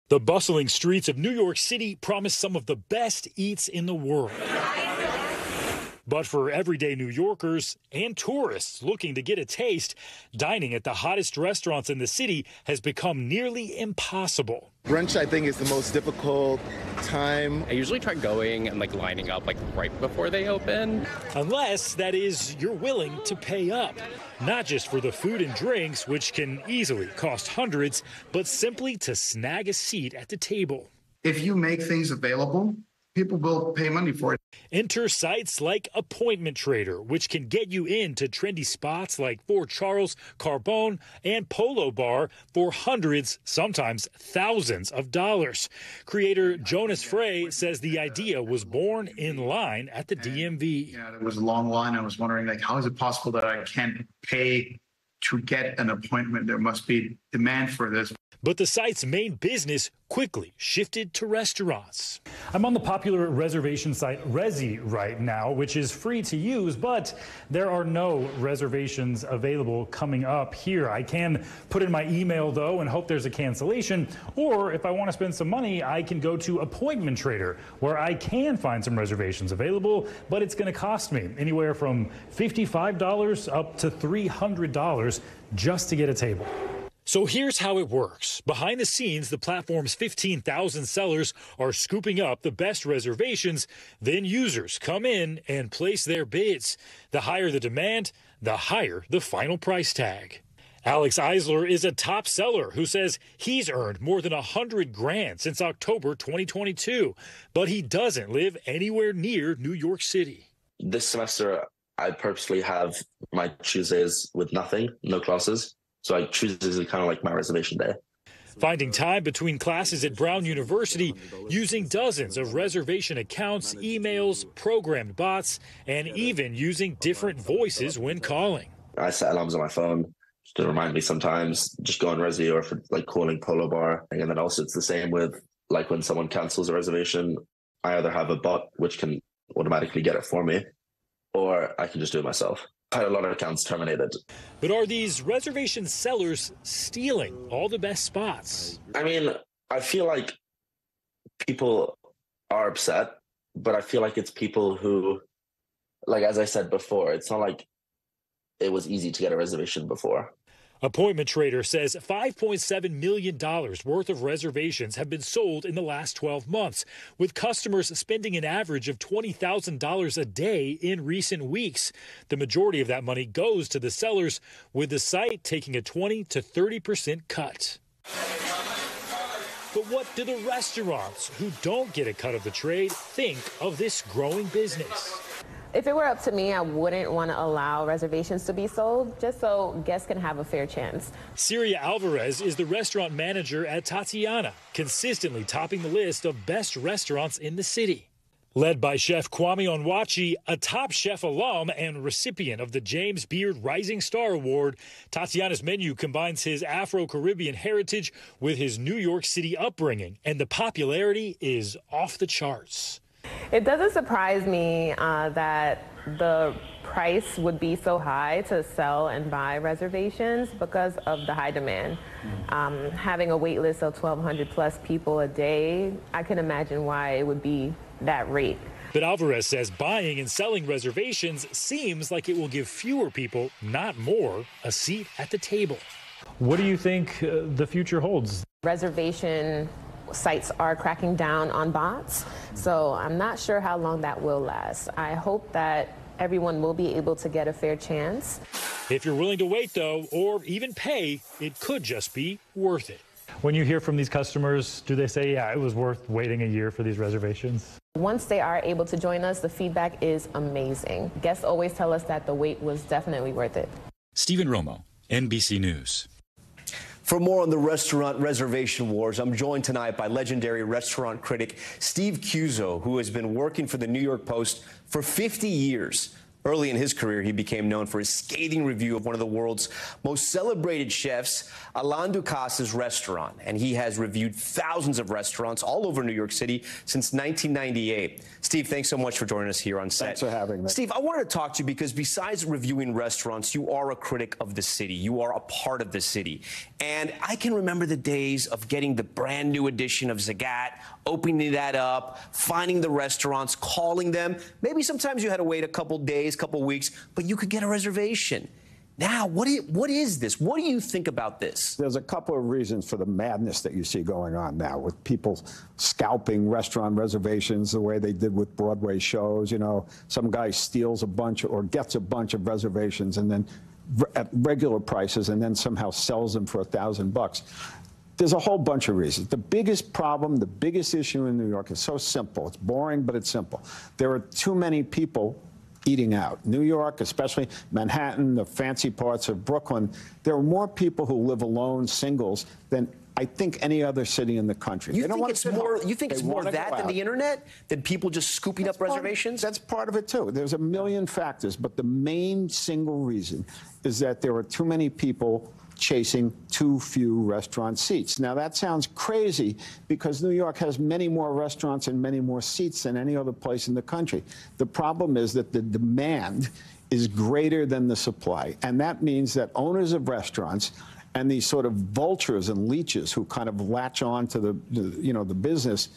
The bustling streets of New York City promise some of the best eats in the world. But for everyday New Yorkers and tourists looking to get a taste, dining at the hottest restaurants in the city has become nearly impossible. Brunch, I think, is the most difficult time. I usually try going and lining up right before they open. Unless, that is, you're willing to pay up. Not just for the food and drinks, which can easily cost hundreds, but simply to snag a seat at the table. If you make things available, people will pay money for it. Enter sites like Appointment Trader, which can get you into trendy spots like Fort Charles, Carbone, and Polo Bar for hundreds, sometimes thousands of dollars. Creator Jonas Frey says the idea was born in line at the DMV. Yeah, there was a long line. I was wondering, how is it possible that I can't pay to get an appointment? There must be demand for this. But the site's main business quickly shifted to restaurants. I'm on the popular reservation site Resi right now, which is free to use, but there are no reservations available coming up here. I can put in my email, though, and hope there's a cancellation. Or if I want to spend some money, I can go to Appointment Trader, where I can find some reservations available, but it's going to cost me anywhere from $55 up to $300 just to get a table. So here's how it works. Behind the scenes, the platform's 15,000 sellers are scooping up the best reservations. Then users come in and place their bids. The higher the demand, the higher the final price tag. Alex Eisler is a top seller who says he's earned more than $100,000 since October 2022, but he doesn't live anywhere near New York City. This semester, I purposely have my Tuesdays with nothing, no classes. So Tuesdays is kind of like my reservation day. Finding time between classes at Brown University, using dozens of reservation accounts, emails, programmed bots, and even using different voices when calling. I set alarms on my phone to remind me sometimes, just go on Resi or for calling Polo Bar. And then also it's the same with when someone cancels a reservation, I either have a bot which can automatically get it for me, or I can just do it myself. I had a lot of accounts terminated. But are these reservation sellers stealing all the best spots? I mean, I feel like people are upset, but I feel like it's people who, as I said before, it's not like it was easy to get a reservation before. Appointment Trader says $5.7 million worth of reservations have been sold in the last 12 months, with customers spending an average of $20,000 a day in recent weeks. The majority of that money goes to the sellers, with the site taking a 20 to 30% cut. But what do the restaurants who don't get a cut of the trade think of this growing business? If it were up to me, I wouldn't want to allow reservations to be sold, just so guests can have a fair chance. Syria Alvarez is the restaurant manager at Tatiana, consistently topping the list of best restaurants in the city. Led by Chef Kwame Onwachi, a Top Chef alum and recipient of the James Beard Rising Star Award, Tatiana's menu combines his Afro-Caribbean heritage with his New York City upbringing, and the popularity is off the charts. It doesn't surprise me that the price would be so high to sell and buy reservations because of the high demand. Having a wait list of 1,200 plus people a day, I can imagine why it would be that rate. But Alvarez says buying and selling reservations seems like it will give fewer people, not more, a seat at the table. What do you think the future holds? Reservation sites are cracking down on bots, so I'm not sure how long that will last. I hope that everyone will be able to get a fair chance. If you're willing to wait, though, or even pay, it could just be worth it. When you hear from these customers, do they say, yeah, it was worth waiting a year for these reservations? Once they are able to join us, the feedback is amazing. Guests always tell us that the wait was definitely worth it. Stephen Romo, NBC News. For more on the restaurant reservation wars, I'm joined tonight by legendary restaurant critic Steve Cuozzo, who has been working for the New York Post for 50 years. Early in his career, he became known for his scathing review of one of the world's most celebrated chefs, Alain Ducasse's restaurant. And he has reviewed thousands of restaurants all over New York City since 1998. Steve, thanks so much for joining us here on set. Thanks for having me. Steve, I wanted to talk to you because besides reviewing restaurants, you are a critic of the city. You are a part of the city. And I can remember the days of getting the brand new edition of Zagat, opening that up, finding the restaurants, calling them. Maybe sometimes you had to wait a couple days, couple weeks, but you could get a reservation. Now, what is this? What do you think about this? There's a couple of reasons for the madness that you see going on now with people scalping restaurant reservations the way they did with Broadway shows. You know, some guy steals a bunch or gets a bunch of reservations and then at regular prices and then somehow sells them for $1,000. There's a whole bunch of reasons. The biggest problem, the biggest issue in New York is so simple. It's boring, but it's simple. There are too many people eating out. New York, especially Manhattan, the fancy parts of Brooklyn, there are more people who live alone, singles, than I think any other city in the country. You think it's more that than the internet? Than people just scooping up reservations? That's part of it, too. There's a million factors, but the main single reason is that there are too many people chasing too few restaurant seats. Now, that sounds crazy because New York has many more restaurants and many more seats than any other place in the country. The problem is that the demand is greater than the supply, and that means that owners of restaurants and these sort of vultures and leeches who kind of latch on to the business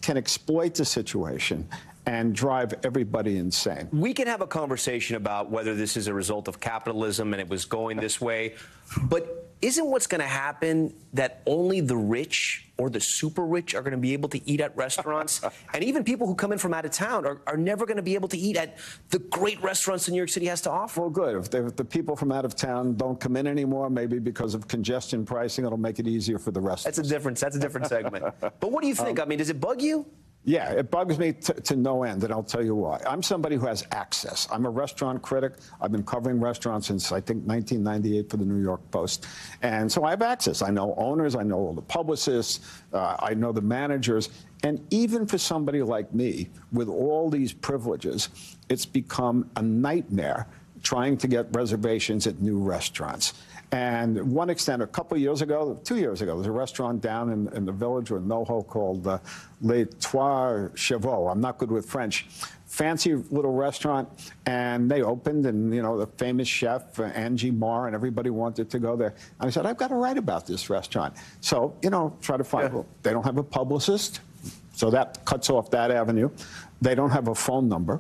can exploit the situation and drive everybody insane. We can have a conversation about whether this is a result of capitalism and it was going this way, but isn't what's going to happen that only the rich or the super rich are going to be able to eat at restaurants? And even people who come in from out of town are never going to be able to eat at the great restaurants that New York City has to offer. Well, good. If the people from out of town don't come in anymore, maybe because of congestion pricing, it'll make it easier for the rest of us. That's a different segment. But what do you think? I mean, does it bug you? Yeah, it bugs me to no end, and I'll tell you why. I'm somebody who has access. I'm a restaurant critic. I've been covering restaurants since, I think, 1998 for the New York Post. And so I have access. I know owners. I know all the publicists. I know the managers. And even for somebody like me, with all these privileges, it's become a nightmare trying to get reservations at new restaurants. And one extent, a couple of years ago, 2 years ago, there's a restaurant down in the village or NoHo called Les Trois Chevaux. I'm not good with French. Fancy little restaurant, and they opened, and the famous chef Angie Marr and everybody wanted to go there. And I said, I've got to write about this restaurant. So try to find. Well, they don't have a publicist, so that cuts off that avenue. They don't have a phone number.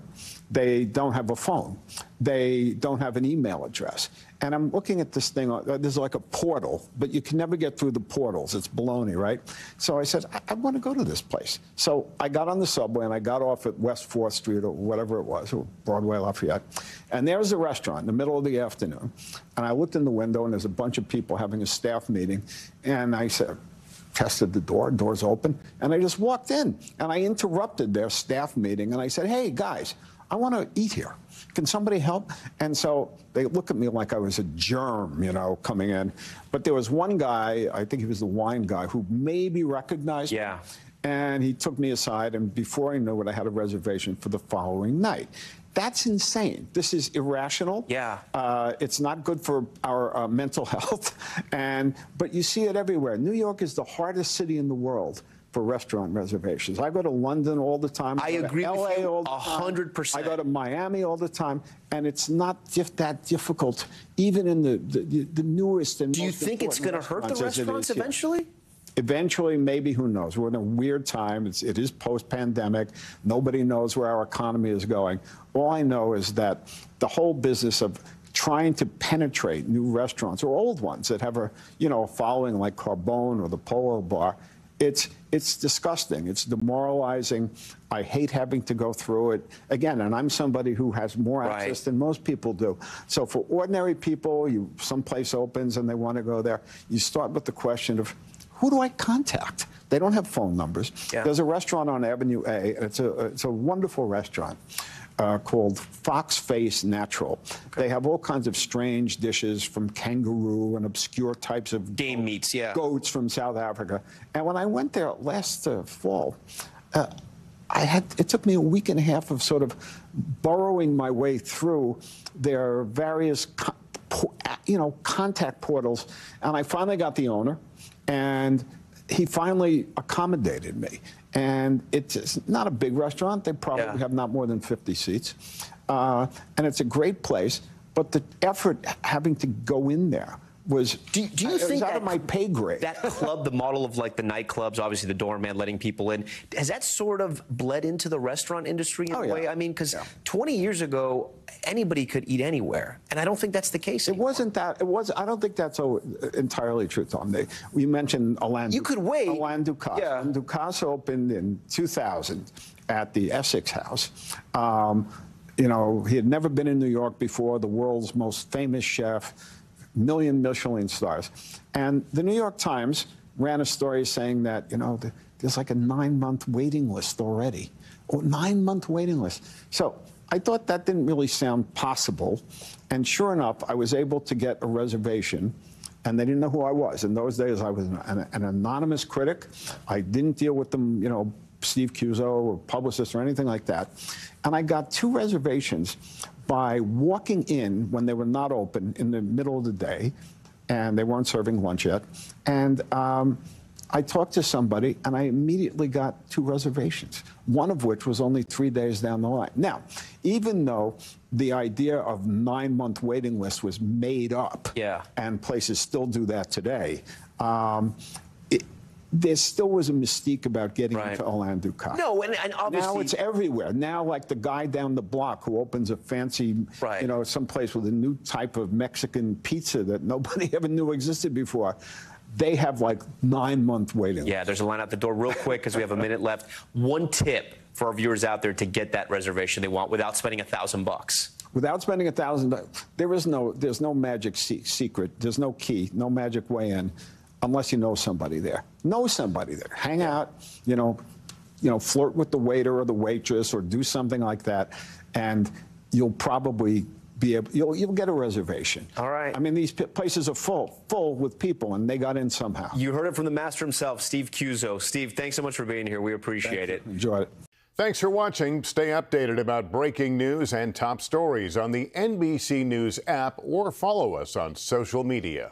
They don't have a phone. They don't have an email address. And I'm looking at this thing, there's like a portal, but you can never get through the portals. It's baloney, right? So I said, I want to go to this place. So I got on the subway and I got off at West 4th Street or whatever it was, or Broadway, Lafayette. And there was a restaurant in the middle of the afternoon. And I looked in the window and there's a bunch of people having a staff meeting. And I said, tested the door, door's open. And I just walked in and I interrupted their staff meeting. And I said, hey, guys, I want to eat here. Can somebody help? And so they look at me like I was a germ, coming in. But there was one guy, I think he was the wine guy, who maybe recognized me. And he took me aside, and before I knew it, I had a reservation for the following night. That's insane. This is irrational. Yeah. It's not good for our mental health. But you see it everywhere. New York is the hardest city in the world for restaurant reservations. I go to London all the time. I agree with you 100%. I go to Miami all the time, and it's not that difficult, even in the newest and most. Do you think it's going to hurt the restaurants eventually? Eventually, maybe, who knows? We're in a weird time. It is post-pandemic. Nobody knows where our economy is going. All I know is that the whole business of trying to penetrate new restaurants or old ones that have a following like Carbone or the Polo Bar, it's disgusting. It's demoralizing. I hate having to go through it. Again, and I'm somebody who has more access than most people do. So for ordinary people, someplace opens and they want to go there, you start with the question of, who do I contact? They don't have phone numbers. Yeah. There's a restaurant on Avenue A, and it's a wonderful restaurant called Fox Face Natural. Okay. They have all kinds of strange dishes from kangaroo and obscure types of game meats, goats from South Africa. And when I went there last fall, it took me a week and a half of sort of burrowing my way through their various, contact portals, and I finally got the owner, and he finally accommodated me. And it's not a big restaurant. They probably have not more than 50 seats. And it's a great place, but the effort having to go in there was, do you think out of my pay grade. That club, the model of like the nightclubs, obviously the doorman letting people in, has that sort of bled into the restaurant industry in a way? I mean, because 20 years ago, anybody could eat anywhere, and I don't think that's the case anymore. It wasn't that. It was. I don't think that's entirely true, Tom. We mentioned Alain. You could wait. Alain Ducasse. Yeah. And Ducasse opened in 2000 at the Essex House. He had never been in New York before. The world's most famous chef. Million Michelin stars. And the New York Times ran a story saying that, there's like a 9-month waiting list already. 9-month waiting list. So I thought that didn't really sound possible. And sure enough, I was able to get a reservation, and they didn't know who I was. In those days, I was an anonymous critic. I didn't deal with them, Steve Cuozzo or publicist or anything like that. And I got 2 reservations by walking in when they were not open in the middle of the day, and they weren't serving lunch yet. And I talked to somebody, and I immediately got 2 reservations, one of which was only 3 days down the line. Now, even though the idea of 9-month waiting list was made up, and places still do that today, there still was a mystique about getting into Alain Ducasse. No, and obviously... Now it's everywhere. Now, like the guy down the block who opens a fancy, someplace with a new type of Mexican pizza that nobody ever knew existed before, they have like 9-month waiting list. Yeah, there's a line out the door real quick because we have a minute left. One tip for our viewers out there to get that reservation they want without spending $1,000. Without spending $1,000, there's no magic secret. There's no key, no magic way in. Unless you know somebody there. Know somebody there. Hang out, flirt with the waiter or the waitress or do something like that, and you'll probably be able, you'll get a reservation. All right. I mean, these places are full with people, and they got in somehow. You heard it from the master himself, Steve Cuozzo. Steve, thanks so much for being here. We appreciate it. Enjoy it. Thanks for watching. Stay updated about breaking news and top stories on the NBC News app or follow us on social media.